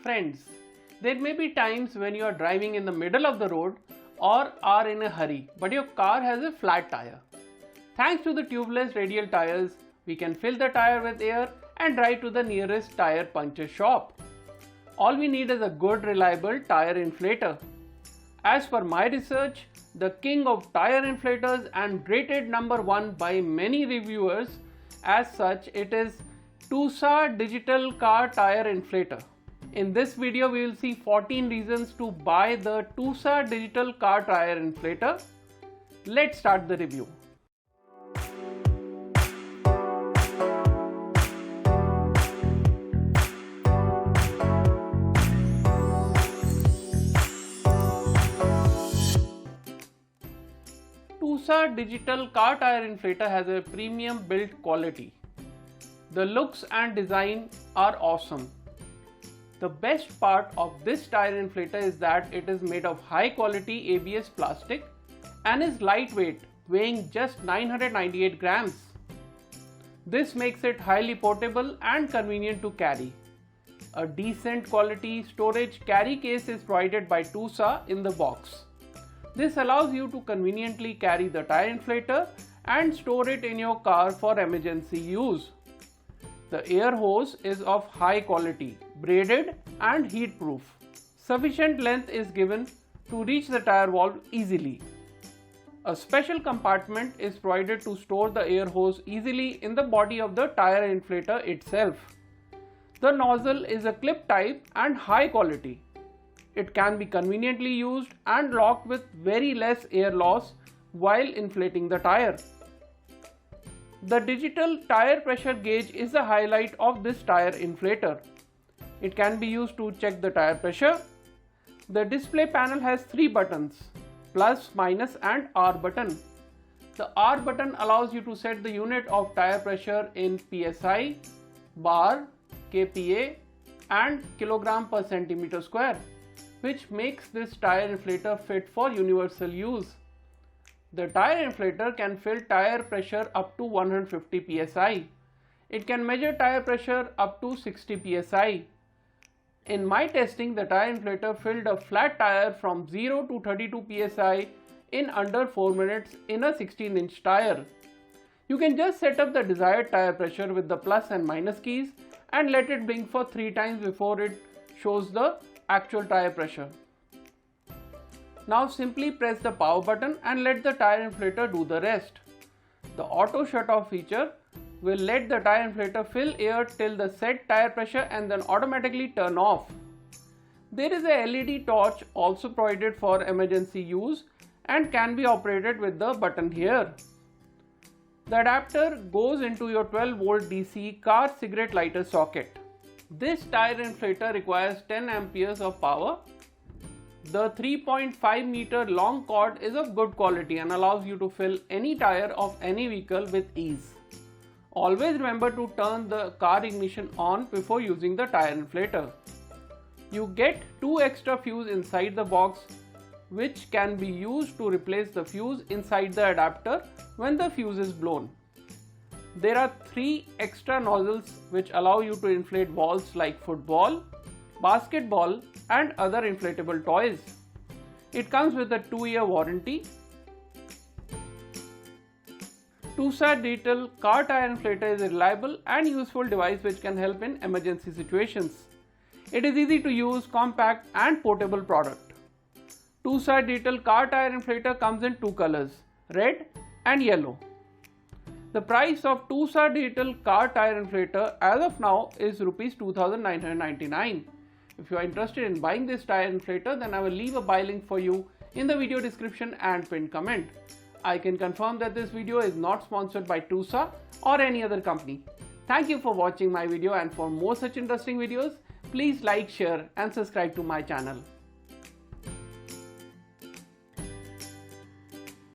Friends, there may be times when you are driving in the middle of the road or are in a hurry, but your car has a flat tire. Thanks to the tubeless radial tires, we can fill the tire with air and drive to the nearest tire puncture shop. All we need is a good, reliable tire inflator. As per my research, the king of tire inflators and rated number 1 by many reviewers, as such it is TUSA Digital Car Tire Inflator. In this video we will see 14 reasons to buy the TUSA Digital Car Tire Inflator. Let's start the review. TUSA Digital Car Tire Inflator has a premium build quality. The looks and design are awesome. The best part of this tire inflator is that it is made of high quality ABS plastic and is lightweight, weighing just 998 grams. This makes it highly portable and convenient to carry. A decent quality storage carry case is provided by TUSA in the box. This allows you to conveniently carry the tire inflator and store it in your car for emergency use. The air hose is of high quality, braided and heat proof. Sufficient length is given to reach the tire valve easily. A special compartment is provided to store the air hose easily in the body of the tire inflator itself. The nozzle is a clip type and high quality. It can be conveniently used and locked with very less air loss while inflating the tire. The digital tire pressure gauge is the highlight of this tire inflator. It can be used to check the tire pressure. The display panel has 3 buttons, plus, minus and R button. The R button allows you to set the unit of tire pressure in PSI, bar, kPa and kilogram per centimeter square, which makes this tire inflator fit for universal use. The tire inflator can fill tire pressure up to 150 psi. It can measure tire pressure up to 60 psi. In my testing, the tire inflator filled a flat tire from 0 to 32 psi in under 4 minutes in a 16-inch tire. You can just set up the desired tire pressure with the plus and minus keys and let it blink for 3 times before it shows the actual tire pressure. Now simply press the power button and let the tire inflator do the rest. The auto shut off feature will let the tire inflator fill air till the set tire pressure and then automatically turn off. There is a LED torch also provided for emergency use and can be operated with the button here. The adapter goes into your 12 volt DC car cigarette lighter socket. This tire inflator requires 10 amperes of power. The 3.5 meter long cord is of good quality and allows you to fill any tire of any vehicle with ease. Always remember to turn the car ignition on before using the tire inflator. You get 2 extra fuses inside the box, which can be used to replace the fuse inside the adapter when the fuse is blown. There are 3 extra nozzles which allow you to inflate balls like football, basketball and other inflatable toys. It comes with a 2-year warranty. TUSA Digital Car Tire Inflator is a reliable and useful device which can help in emergency situations. It is easy to use, compact and portable product. TUSA Digital Car Tire Inflator comes in 2 colors, red and yellow. The price of TUSA Digital Car Tire Inflator as of now is Rs 2,999. If you are interested in buying this tire inflator, then I will leave a buy link for you in the video description and pinned comment. I can confirm that this video is not sponsored by TUSA or any other company. Thank you for watching my video, and for more such interesting videos, please like, share and subscribe to my channel.